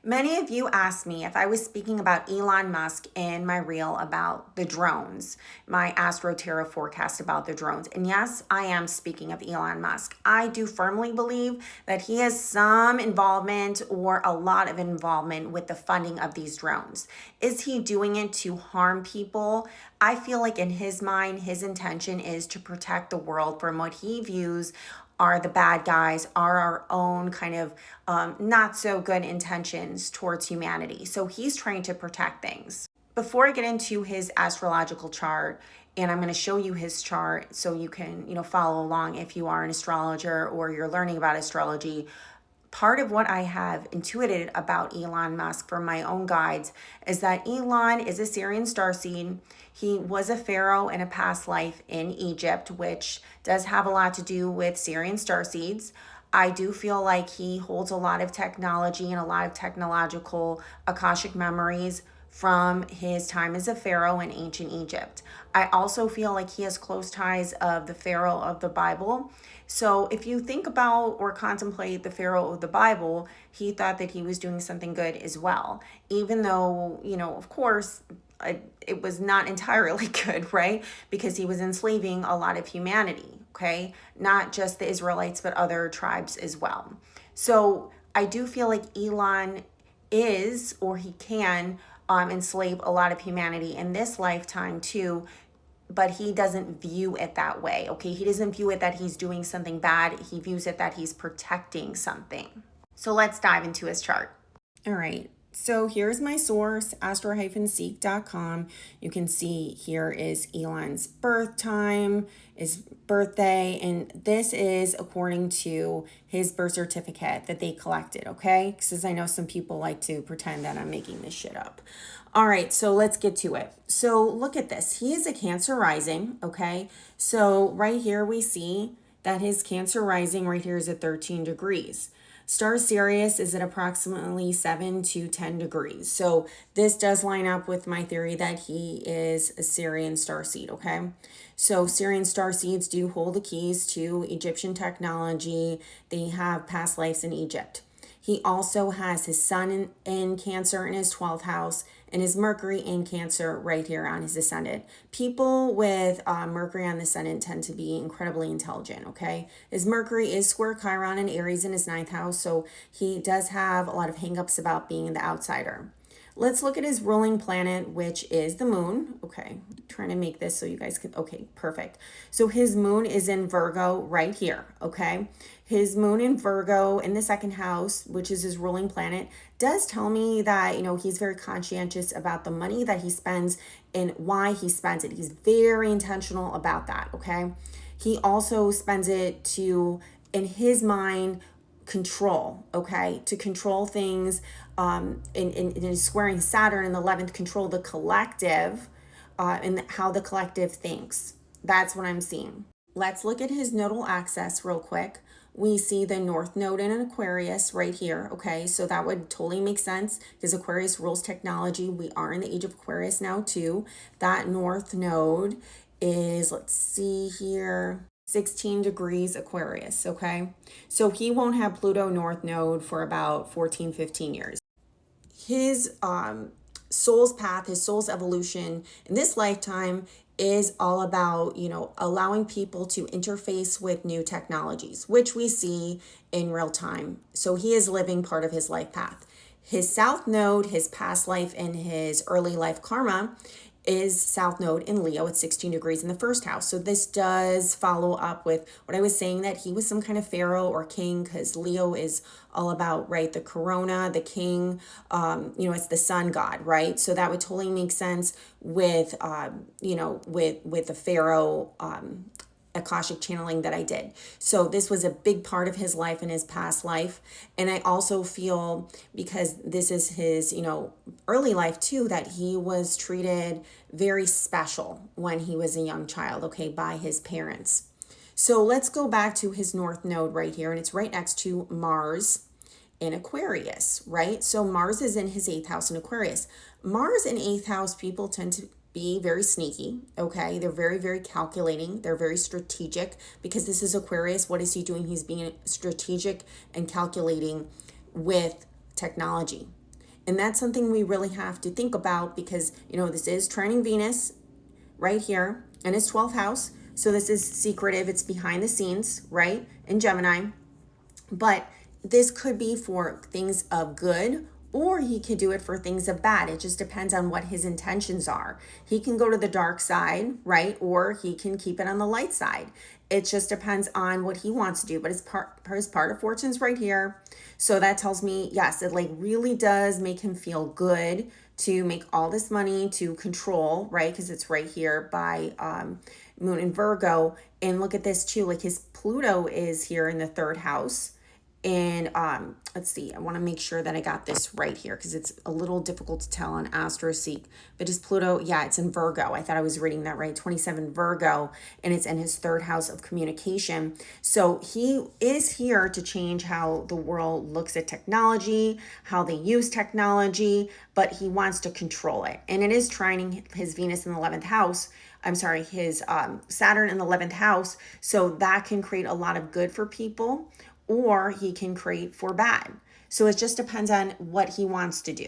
Many of you asked me if I was speaking about Elon Musk in my reel about the drones, my Astro Terra forecast about the drones. And yes, I am speaking of Elon Musk. I do firmly believe that he has some involvement or a lot of involvement with the funding of these drones. Is he doing it to harm people? I feel like in his mind, his intention is to protect the world from what he views are the bad guys, are our own kind of not so good intentions towards humanity. So he's trying to protect things. Before I get into his astrological chart, and I'm going to show you his chart so you can, follow along if you are an astrologer or you're learning about astrology. Part of what I have intuited about Elon Musk from my own guides is that Elon is a Syrian starseed. He was a pharaoh in a past life in Egypt, which does have a lot to do with Syrian starseeds. I do feel like he holds a lot of technology and a lot of technological Akashic memories from his time as a pharaoh in ancient Egypt. I also feel like he has close ties of the pharaoh of the Bible. So if you think about or contemplate the pharaoh of the Bible, he thought that he was doing something good as well, even though, of course, it was not entirely good, right? Because he was enslaving a lot of humanity, okay? Not just the Israelites, but other tribes as well. So I do feel like Elon is, or he can, enslave a lot of humanity in this lifetime too, but he doesn't view it that way, okay? He doesn't view it that he's doing something bad. He views it that he's protecting something. So let's dive into his chart. All right. So here's my source, astro-seek.com. You can see here is Elon's birth time, his birthday, and this is according to his birth certificate that they collected, okay? Because I know some people like to pretend that I'm making this shit up. All right, so let's get to it. So look at this. He is a Cancer rising, okay? So right here we see that his Cancer rising right here is at 13 degrees. Star Sirius is at approximately 7 to 10 degrees. So this does line up with my theory that he is a Syrian starseed, okay? So Syrian starseeds do hold the keys to Egyptian technology. They have past lives in Egypt. He also has his sun in Cancer in his 12th house and his Mercury in Cancer right here on his ascendant. People with Mercury on the ascendant tend to be incredibly intelligent, okay? His Mercury is square Chiron and Aries in his 9th house, so he does have a lot of hangups about being the outsider. Let's look at his ruling planet, which is the moon. Okay, trying to make this so you guys can, okay, perfect. So his moon is in Virgo right here, okay? His moon in Virgo in the 2nd house, which is his ruling planet, does tell me that, he's very conscientious about the money that he spends and why he spends it. He's very intentional about that, okay? He also spends it to, in his mind, control, okay, to control things in squaring Saturn in the 11th, control the collective and how the collective thinks. That's what I'm seeing. Let's look at his nodal axis real quick. We see the North Node in an Aquarius right here, okay? So that would totally make sense because Aquarius rules technology. We are in the age of Aquarius now too. That North Node is, let's see here, 16 degrees Aquarius, okay? So he won't have Pluto North Node for about 14, 15 years. His soul's path, his soul's evolution in this lifetime is all about, allowing people to interface with new technologies, which we see in real time. So he is living part of his life path. His South Node, his past life and his early life karma is South Node in Leo at 16 degrees in the 1st house. So this does follow up with what I was saying, that he was some kind of pharaoh or king, because Leo is all about, right, the corona, the king, it's the sun god, right? So that would totally make sense with, with the pharaoh Akashic channeling that I did. So this was a big part of his life and his past life. And I also feel, because this is his, early life too, that he was treated very special when he was a young child, okay, by his parents. So let's go back to his North Node right here, and it's right next to Mars in Aquarius, right? So Mars is in his 8th house in Aquarius. Mars in 8th house people tend to be very sneaky, okay? They're very, very calculating. They're very strategic, because this is Aquarius. What is he doing? He's being strategic and calculating with technology. And that's something we really have to think about because, this is trining Venus right here in his 12th house. So this is secretive, it's behind the scenes, right? In Gemini. But this could be for things of good, or he could do it for things of bad. It just depends on what his intentions are. He can go to the dark side, right? Or he can keep it on the light side. It just depends on what he wants to do. But his part of fortune's right here. So that tells me, yes, it like really does make him feel good to make all this money to control, right? Because it's right here by Moon in Virgo. And look at this too, like his Pluto is here in the third house. And let's see, I want to make sure that I got this right here because it's a little difficult to tell on AstroSeek. But is Pluto, yeah, it's in Virgo. I thought I was reading that right, 27 Virgo, and it's in his third house of communication. So he is here to change how the world looks at technology, how they use technology, but he wants to control it. And it is trining his Venus in the 11th house. I'm sorry, his Saturn in the 11th house. So that can create a lot of good for people, or he can create for bad. So it just depends on what he wants to do.